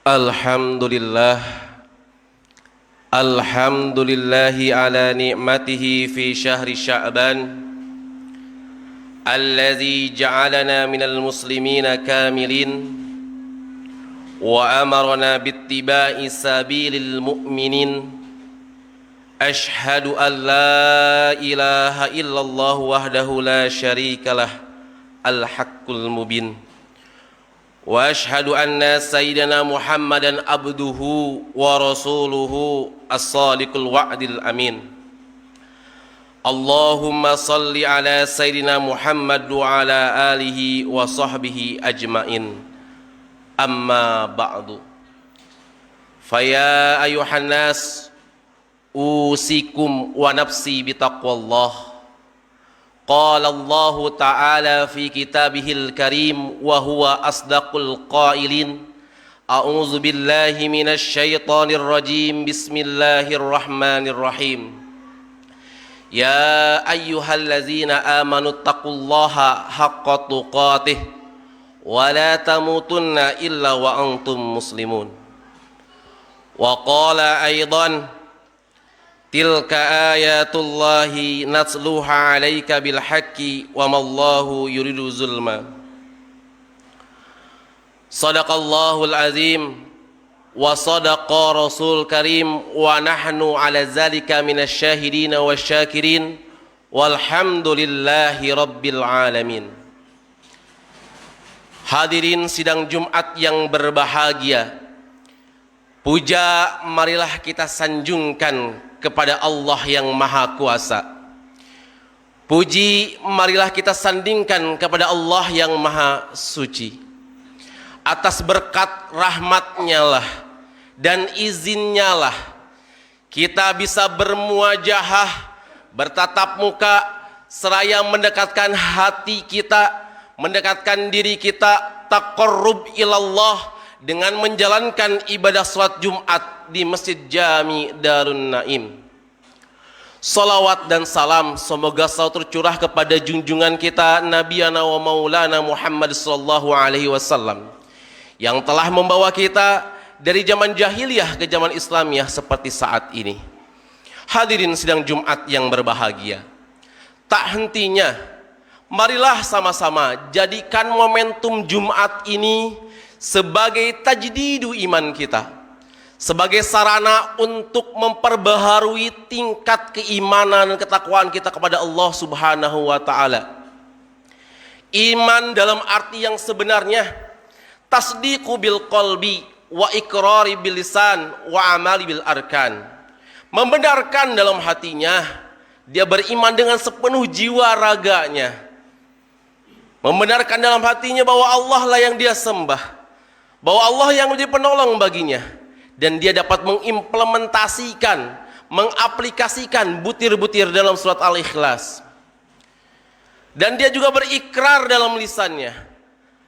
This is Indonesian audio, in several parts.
Alhamdulillah, alhamdulillahi ala ni'matihi fi syahri Sya'ban alladzi ja'alana minal muslimina kamilin wa amarna bittiba'i sabilil mu'minin. Ashhadu an la ilaha illallah wahdahu la syarikalah al-haqqul mubin. Wa ashhadu anna sayyidina Muhammadan abduhu wa rasuluhu as-sadiqul wa'dil amin. Allahumma salli ala sayyidina Muhammad wa ala alihi wa sahbihi ajmain. Amma ba'du. Faya ayuhan nas, usikum wa nafsi bitaqwallah. Qala Allah Ta'ala fi kitabihil karim wa huwa asdaqul qailin. A'udzu billahi minasy syaithanir rajim. Bismillahirrahmanirrahim. Ya ayyuhallazina amanu taqullaha haqqa tuqatih wa la tamutunna illa wa antum muslimun. Wa qala aidan, tilka ayatullahi natsluha alaika bil haqqi wa mallahu yuridu zulma. Sadaqallahul azim wa sadaqa rasul karim wa nahnu ala zalika minasy syahidin wasyakirin walhamdulillahi rabbil alamin. Hadirin sidang Jumat yang berbahagia, puja marilah kita sanjungkan kepada Allah yang Maha Kuasa. Puji marilah kita sandingkan kepada Allah yang Maha Suci. Atas berkat rahmatnya lah dan izinnya lah kita bisa bermuajahah, bertatap muka, seraya mendekatkan hati kita, mendekatkan diri kita taqarrub ilallah dengan menjalankan ibadah salat Jumat di Masjid Jami Darun Naim. Salawat dan salam semoga selalu tercurah kepada junjungan kita Nabi wa Maulana Muhammad sallallahu alaihi wasallam yang telah membawa kita dari zaman jahiliyah ke zaman Islamiyah seperti saat ini. Hadirin sidang Jumat yang berbahagia, tak hentinya marilah sama-sama jadikan momentum Jumat ini sebagai tajdidu iman kita, sebagai sarana untuk memperbaharui tingkat keimanan dan ketakwaan kita kepada Allah Subhanahu wa Ta'ala. Iman dalam arti yang sebenarnya, tasdiqu bil qalbi wa iqrari bil lisan wa amali bil arkan. Membenarkan dalam hatinya, dia beriman dengan sepenuh jiwa raganya. Membenarkan dalam hatinya bahwa Allah lah yang dia sembah, bahwa Allah yang menjadi penolong baginya, dan dia dapat mengimplementasikan, mengaplikasikan butir-butir dalam surat Al-Ikhlas. Dan dia juga berikrar dalam lisannya,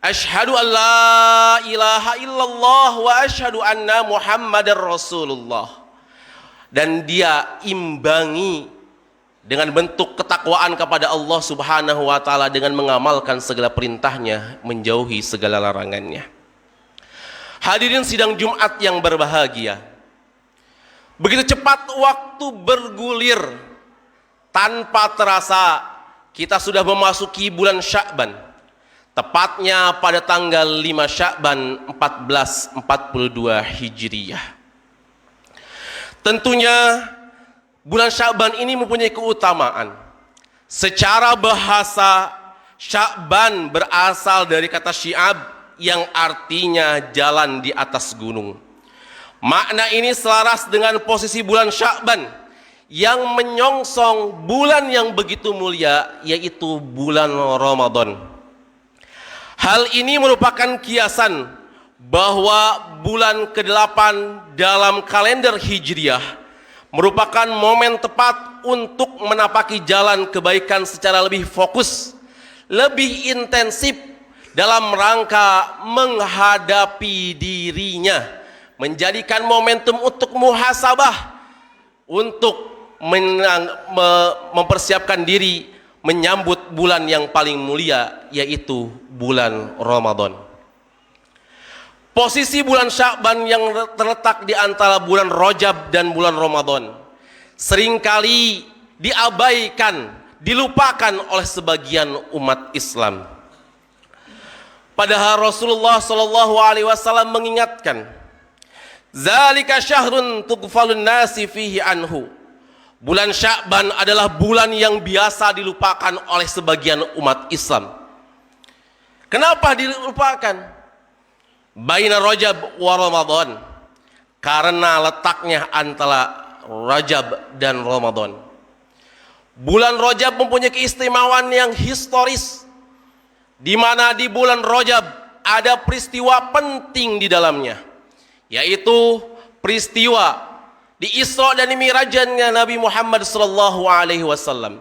asyhadu an la ilaha illallah wa asyhadu anna Muhammadar Rasulullah. Dan dia imbangi dengan bentuk ketakwaan kepada Allah Subhanahu wa Ta'ala dengan mengamalkan segala perintahnya, menjauhi segala larangannya. Hadirin sidang Jumat yang berbahagia, begitu cepat waktu bergulir, tanpa terasa kita sudah memasuki bulan Sya'ban, tepatnya pada tanggal 5 Sya'ban 1442 Hijriyah. Tentunya bulan Sya'ban ini mempunyai keutamaan. Secara bahasa, Sya'ban berasal dari kata syi'ab yang artinya jalan di atas gunung. Makna ini selaras dengan posisi bulan Sya'ban yang menyongsong bulan yang begitu mulia, yaitu bulan Ramadan. Hal ini merupakan kiasan bahwa bulan ke-8 dalam kalender Hijriah merupakan momen tepat untuk menapaki jalan kebaikan secara lebih fokus, lebih intensif dalam rangka menghadapi dirinya, menjadikan momentum untuk muhasabah, untuk mempersiapkan diri menyambut bulan yang paling mulia, yaitu bulan Ramadan. Posisi bulan Sya'ban yang terletak di antara bulan Rajab dan bulan Ramadan seringkali diabaikan, dilupakan oleh sebagian umat Islam. Padahal Rasulullah sallallahu alaihi wasallam mengingatkan, "Zalika syahrun tughfalun nasi fihi anhu." Bulan Sya'ban adalah bulan yang biasa dilupakan oleh sebagian umat Islam. Kenapa dilupakan? Baina Rajab wa Ramadan, karena letaknya antara Rajab dan Ramadan. Bulan Rajab mempunyai keistimewaan yang historis, di mana di bulan Rajab ada peristiwa penting di dalamnya, yaitu peristiwa di Isra dan Mi'rajnya Nabi Muhammad sallallahu alaihi wasallam.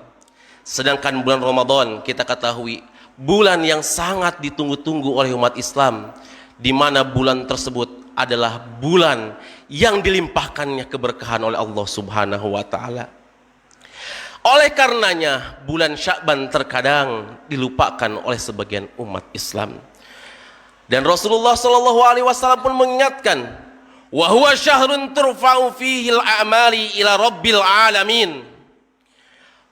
Sedangkan bulan Ramadan kita ketahui bulan yang sangat ditunggu-tunggu oleh umat Islam, di mana bulan tersebut adalah bulan yang dilimpahkannya keberkahan oleh Allah Subhanahu wa taala. Oleh karenanya bulan Sya'ban terkadang dilupakan oleh sebagian umat Islam. Dan Rasulullah sallallahu alaihi wasallam pun mengingatkan, "Wa huwa syahrun turfa'u fihi al-a'mali ila rabbil alamin."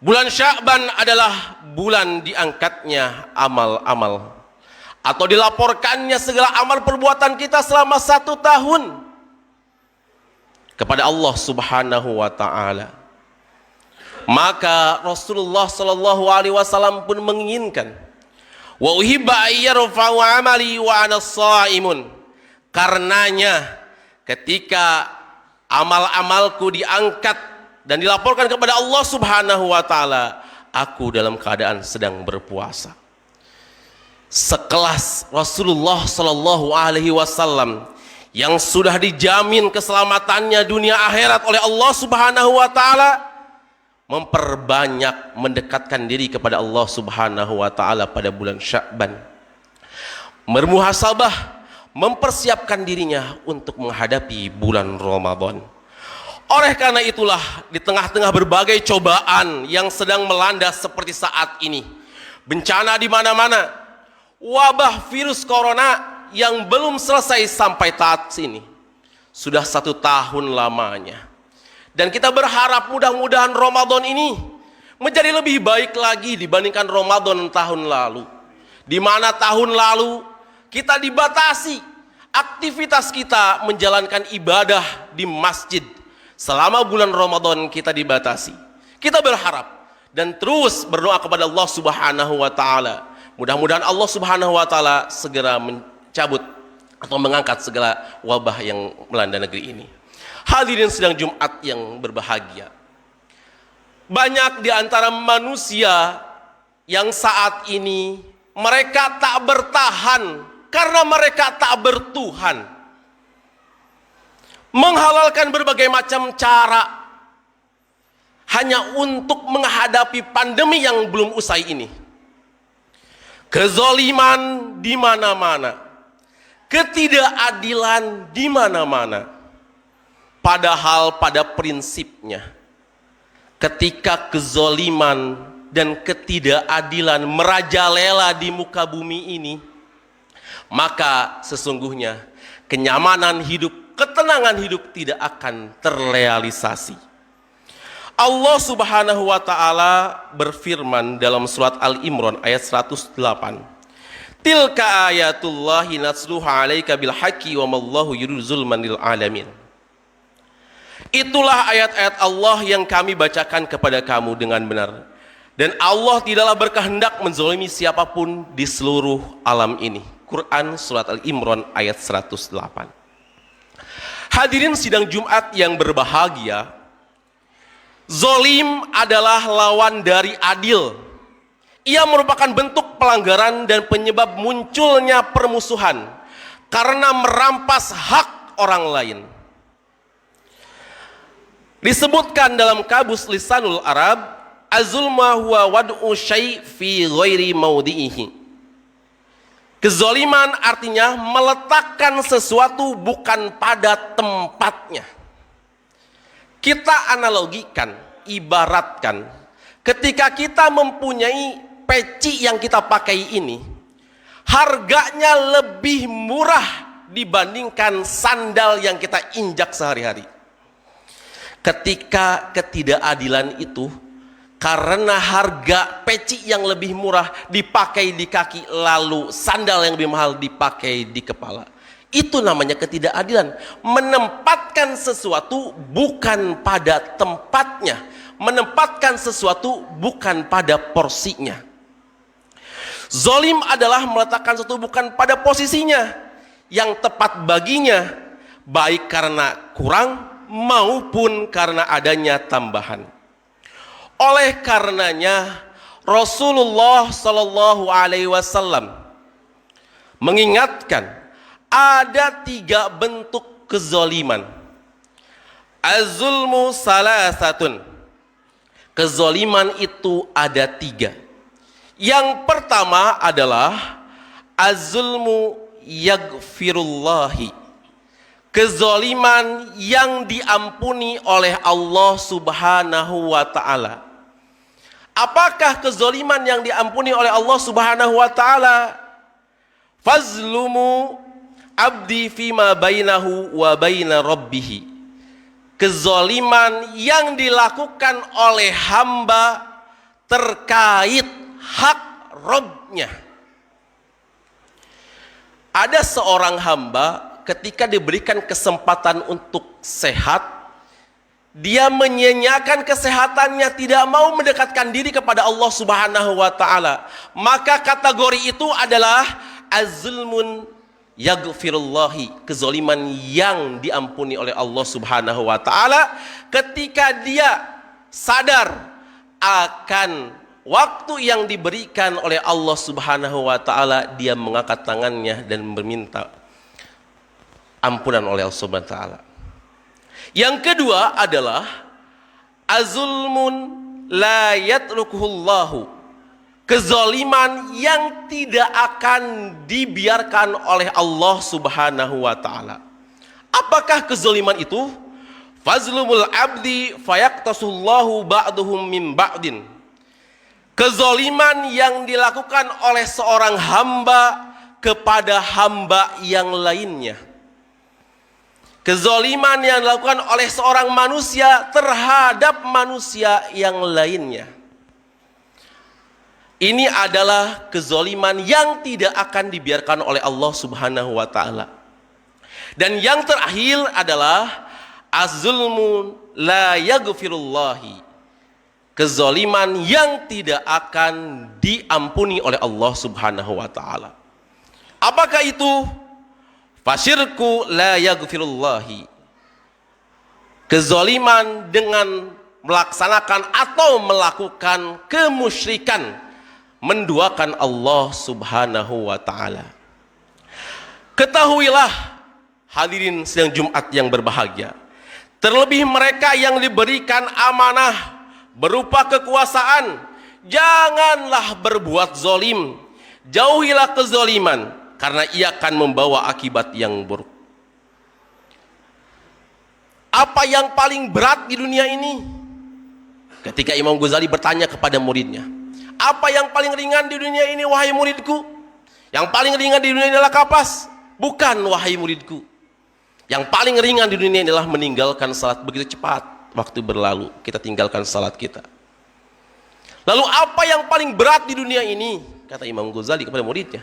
Bulan Sya'ban adalah bulan diangkatnya amal-amal, atau dilaporkannya segala amal perbuatan kita selama 1 tahun kepada Allah Subhanahu wa taala. Maka Rasulullah sallallahu alaihi wasallam pun menginginkan, "Wa uhibba ayyarfa'u amali wa ana shaimun." Karenanya ketika amal-amalku diangkat dan dilaporkan kepada Allah Subhanahu wa taala, aku dalam keadaan sedang berpuasa. Sekelas Rasulullah sallallahu alaihi wasallam yang sudah dijamin keselamatannya dunia akhirat oleh Allah Subhanahu wa taala, memperbanyak mendekatkan diri kepada Allah Subhanahu wa taala pada bulan Sya'ban. Bermuhasabah, mempersiapkan dirinya untuk menghadapi bulan Ramadan. Oleh karena itulah, di tengah-tengah berbagai cobaan yang sedang melanda seperti saat ini, bencana di mana-mana, wabah virus corona yang belum selesai sampai saat ini, sudah 1 tahun lamanya. Dan kita berharap mudah-mudahan Ramadan ini menjadi lebih baik lagi dibandingkan Ramadan tahun lalu, di mana tahun lalu kita dibatasi aktivitas kita menjalankan ibadah di masjid. Selama bulan Ramadan kita dibatasi. Kita berharap dan terus berdoa kepada Allah Subhanahu wa taala, mudah-mudahan Allah Subhanahu wa taala segera mencabut atau mengangkat segala wabah yang melanda negeri ini. Hadirin sidang Jumat yang berbahagia, banyak di antara manusia yang saat ini mereka tak bertahan karena mereka tak bertuhan, menghalalkan berbagai macam cara hanya untuk menghadapi pandemi yang belum usai ini. Kezaliman di mana-mana, ketidakadilan di mana-mana. Padahal pada prinsipnya, ketika kezaliman dan ketidakadilan merajalela di muka bumi ini, maka sesungguhnya kenyamanan hidup, ketenangan hidup tidak akan terrealisasi. Allah Subhanahu wa taala berfirman dalam surat Al-Imran ayat 108, "Tilka ayatullahi natsluha 'alaika bil haqqi wa mallahu yuridu zulman lil alamin." Itulah ayat-ayat Allah yang kami bacakan kepada kamu dengan benar, dan Allah tidaklah berkehendak menzalimi siapapun di seluruh alam ini. Quran surat Al-Imran ayat 108. Hadirin sidang Jumat yang berbahagia, zalim adalah lawan dari adil. Ia merupakan bentuk pelanggaran dan penyebab munculnya permusuhan karena merampas hak orang lain. Disebutkan dalam Kabus Lisanul Arab, az-zulma huwa wad'u syai' fi ghairi maudi'ihi. Kezaliman artinya meletakkan sesuatu bukan pada tempatnya. Kita analogikan, ibaratkan, ketika kita mempunyai peci yang kita pakai ini, harganya lebih murah dibandingkan sandal yang kita injak sehari-hari. Ketika ketidakadilan itu karena harga peci yang lebih murah dipakai di kaki, lalu sandal yang lebih mahal dipakai di kepala. Itu namanya ketidakadilan. Menempatkan sesuatu bukan pada tempatnya, menempatkan sesuatu bukan pada porsinya. Zolim adalah meletakkan sesuatu bukan pada posisinya yang tepat baginya, baik karena kurang maupun karena adanya tambahan. Oleh karenanya Rasulullah Shallallahu Alaihi Wasallam mengingatkan ada 3 bentuk kezoliman. Az-zulmu salasatun. Kezoliman itu ada 3. Yang pertama adalah az-zulmu yaghfirullahi. Kezoliman yang diampuni oleh Allah Subhanahu wa ta'ala. Apakah kezoliman yang diampuni oleh Allah Subhanahu wa ta'ala? Fazlumu abdi fima bainahu wa baina rabbih. Kezoliman yang dilakukan oleh hamba terkait hak Rabbnya. Ada seorang hamba ketika diberikan kesempatan untuk sehat, dia menyanyiakan kesehatannya, tidak mau mendekatkan diri kepada Allah Subhanahu wa ta'ala. Maka kategori itu adalah az-zulmun yaghfirullahi, kezoliman yang diampuni oleh Allah Subhanahu wa ta'ala. Ketika dia sadar akan waktu yang diberikan oleh Allah Subhanahu wa ta'ala, dia mengangkat tangannya dan meminta ampunan oleh Allah Subhanahu wa ta'ala. Yang kedua adalah az-zulmun la yatrukuhullahu, kezoliman yang tidak akan dibiarkan oleh Allah Subhanahu wa ta'ala. Apakah kezoliman itu? Fazlumul abdi fayaqtasullahu ba'duhum min ba'din. Kezoliman yang dilakukan oleh seorang hamba kepada hamba yang lainnya. Kezoliman yang dilakukan oleh seorang manusia terhadap manusia yang lainnya. Ini adalah kezoliman yang tidak akan dibiarkan oleh Allah Subhanahu wa ta'ala. Dan yang terakhir adalah az-zulmu la yaghfirullahi, kezoliman yang tidak akan diampuni oleh Allah Subhanahu wa ta'ala. Apakah itu? Fasyirku la yaghfirullahi, kezoliman dengan melaksanakan atau melakukan kemusyrikan, menduakan Allah Subhanahu wa ta'ala. Ketahuilah hadirin sidang Jumat yang berbahagia, terlebih mereka yang diberikan amanah berupa kekuasaan, janganlah berbuat zolim, jauhilah kezoliman, karena ia akan membawa akibat yang buruk. Apa yang paling berat di dunia ini? Ketika Imam Ghazali bertanya kepada muridnya, apa yang paling ringan di dunia ini wahai muridku? Yang paling ringan di dunia ini adalah kapas? Bukan wahai muridku. Yang paling ringan di dunia ini adalah meninggalkan salat. Begitu cepat waktu berlalu kita tinggalkan salat kita. Lalu apa yang paling berat di dunia ini? Kata Imam Ghazali kepada muridnya,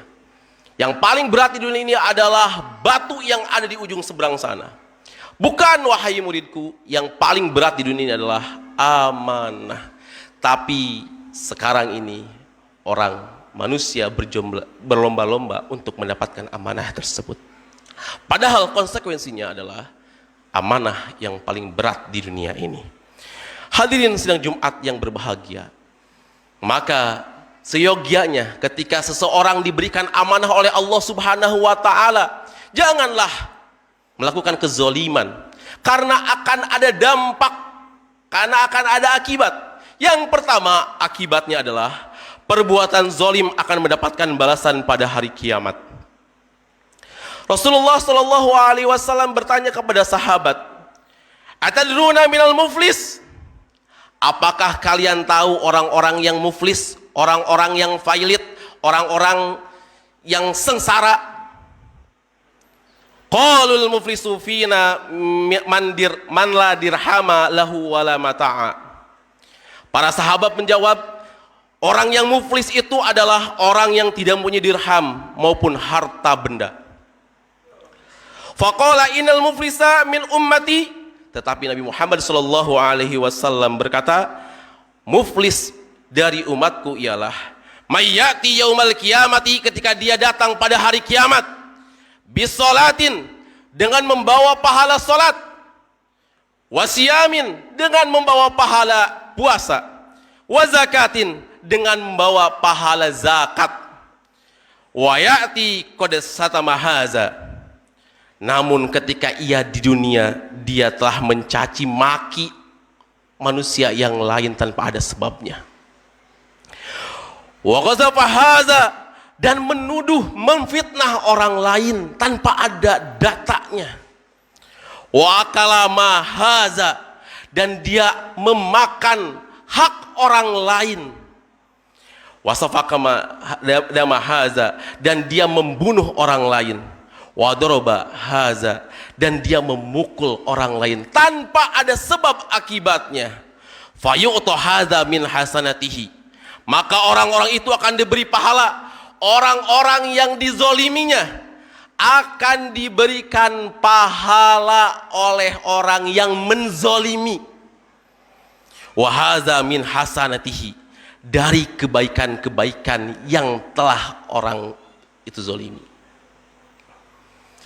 yang paling berat di dunia ini adalah batu yang ada di ujung seberang sana. Bukan wahai muridku, yang paling berat di dunia ini adalah amanah. Tapi sekarang ini orang manusia berlomba-lomba untuk mendapatkan amanah tersebut. Padahal konsekuensinya adalah amanah yang paling berat di dunia ini. Hadirin sidang Jumat yang berbahagia, maka seyogianya ketika seseorang diberikan amanah oleh Allah Subhanahu wa ta'ala, janganlah melakukan kezoliman, karena akan ada dampak, karena akan ada akibat. Yang pertama, akibatnya adalah perbuatan zolim akan mendapatkan balasan pada hari kiamat. Rasulullah Shallallahu Alaihi Wasallam bertanya kepada sahabat, atadruna minal muflis? Apakah kalian tahu orang-orang yang muflis, orang-orang yang failit, orang-orang yang sengsara? Qalul muflisu fina man la dirhama lahu wala mata'a. Para sahabat menjawab, orang yang muflis itu adalah orang yang tidak mempunyai dirham maupun harta benda. Faqala innal muflisa min ummati, tetapi Nabi Muhammad sallallahu alaihi wasallam berkata, muflis dari umatku ialah mayyati yaumal qiyamati, ketika dia datang pada hari kiamat, bisolatin, dengan membawa pahala salat, wasiyamin, dengan membawa pahala puasa, wazakatin, dengan membawa pahala zakat, wayati qad satama haza, namun ketika ia di dunia dia telah mencaci maki manusia yang lain tanpa ada sebabnya, wa qazafa haza, dan menuduh memfitnah orang lain tanpa ada datanya, wa kalama haza, dan dia memakan hak orang lain, wasafakama dama haza, dan dia membunuh orang lain, wadoroba haza, dan dia memukul orang lain tanpa ada sebab akibatnya, fayu'to haza min hasanatihi, maka orang-orang itu akan diberi pahala. Orang-orang yang dizoliminya akan diberikan pahala oleh orang yang menzolimi. Wahaza min hasanatihi, dari kebaikan-kebaikan yang telah orang itu zolimi.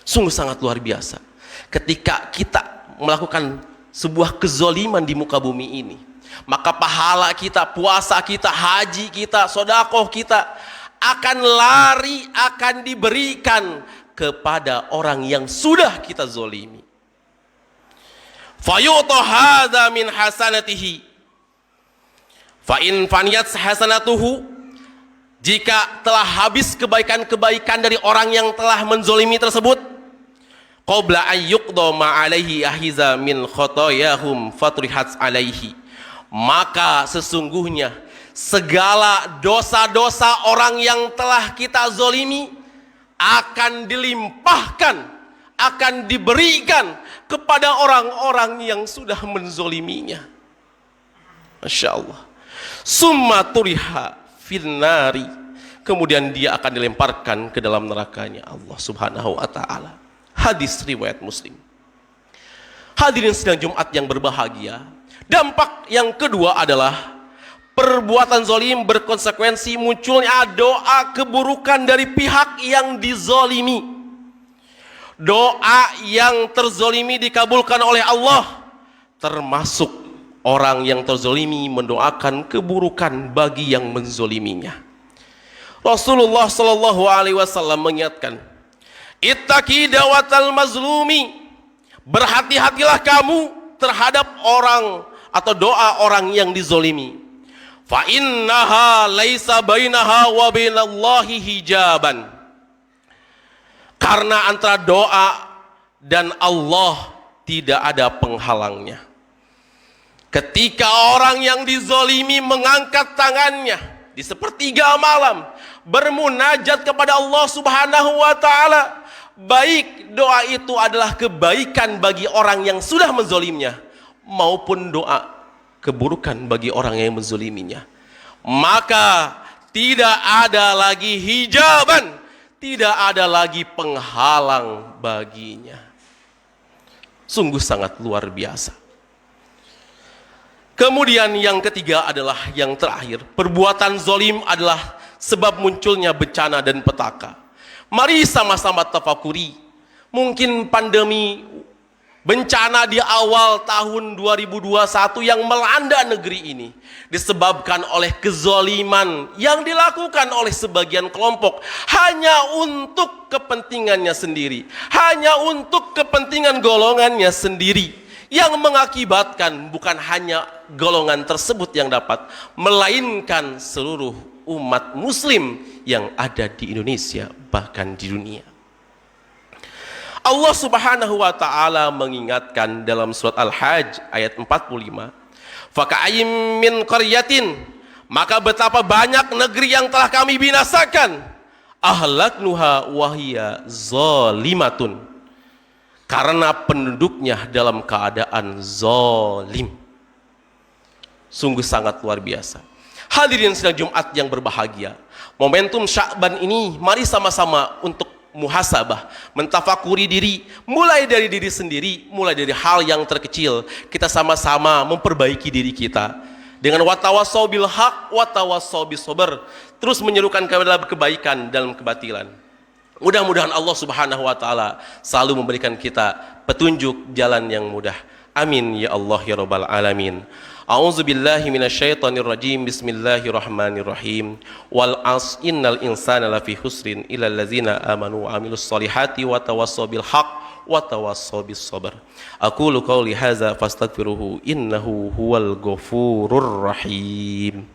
Sungguh sangat luar biasa ketika kita melakukan sebuah kezoliman di muka bumi ini, maka pahala kita, puasa kita, haji kita, sedekah kita akan lari, akan diberikan kepada orang yang sudah kita zolimi. Fayu'to hadza min hasanatihi fa in faniyat hasanatuhu, jika telah habis kebaikan-kebaikan dari orang yang telah menzolimi tersebut, qabla ayyuqda ma alaihi ahiza min khotoyahum fatrihat alaihi, maka sesungguhnya segala dosa-dosa orang yang telah kita zolimi akan dilimpahkan, akan diberikan kepada orang-orang yang sudah menzoliminya. Masya Allah. Summa turiha finnari, kemudian dia akan dilemparkan ke dalam nerakanya Allah subhanahu wa ta'ala. Hadis riwayat Muslim. Hadirin sidang Jumat yang berbahagia, dampak yang kedua adalah perbuatan zolim berkonsekuensi munculnya doa keburukan dari pihak yang dizolimi. Doa yang terzolimi dikabulkan oleh Allah, termasuk orang yang terzolimi mendoakan keburukan bagi yang menzoliminya. Rasulullah sallallahu alaihi wasallam mengingatkan, ittaqi dawatal mazlumi, berhati-hatilah kamu terhadap orang atau doa orang yang dizolimi. Fa innaha laisa bainaha wa bainallahi hijaban, karena antara doa dan Allah tidak ada penghalangnya. Ketika orang yang dizolimi mengangkat tangannya di sepertiga malam bermunajat kepada Allah subhanahu wa ta'ala, baik doa itu adalah kebaikan bagi orang yang sudah menzolimnya maupun doa keburukan bagi orang yang menzoliminya, maka tidak ada lagi hijaban, tidak ada lagi penghalang baginya. Sungguh sangat luar biasa. Kemudian yang ketiga adalah yang terakhir, perbuatan zolim adalah sebab munculnya bencana dan petaka. Mari sama-sama tafakuri, mungkin pandemi, bencana di awal tahun 2021 yang melanda negeri ini disebabkan oleh kezoliman yang dilakukan oleh sebagian kelompok hanya untuk kepentingannya sendiri, hanya untuk kepentingan golongannya sendiri, yang mengakibatkan bukan hanya golongan tersebut yang dapat, melainkan seluruh umat muslim yang ada di Indonesia, bahkan di dunia. Allah subhanahu wa ta'ala mengingatkan dalam surat Al-Hajj ayat 45, faka'ayim min qaryatin, maka betapa banyak negeri yang telah kami binasakan, ahlaknuha wahiyya zalimatun, karena penduduknya dalam keadaan zalim. Sungguh sangat luar biasa. Hadirin sidang Jumat yang berbahagia, momentum Sya'ban ini mari sama-sama untuk muhasabah, mentafakuri diri, mulai dari diri sendiri, mulai dari hal yang terkecil. Kita sama-sama memperbaiki diri kita dengan watawassaw bil haq watawassaw bis sabr, terus menyerukan kepada kebaikan dalam kebatilan. Mudah-mudahan Allah Subhanahu wa taala selalu memberikan kita petunjuk jalan yang mudah. Amin ya Allah ya rabbal alamin. A'udzu billahi minasyaitonir rajim. Bismillahirrahmanirrahim. Wal 'as innal insana lafi khusrin illal ladzina amanu wa 'amilus solihati wa tawassaw bil haqq wa tawassaw bis sabr. Aqulu qouli hadza fastaghfiruhu innahu huwal ghafurur rahim.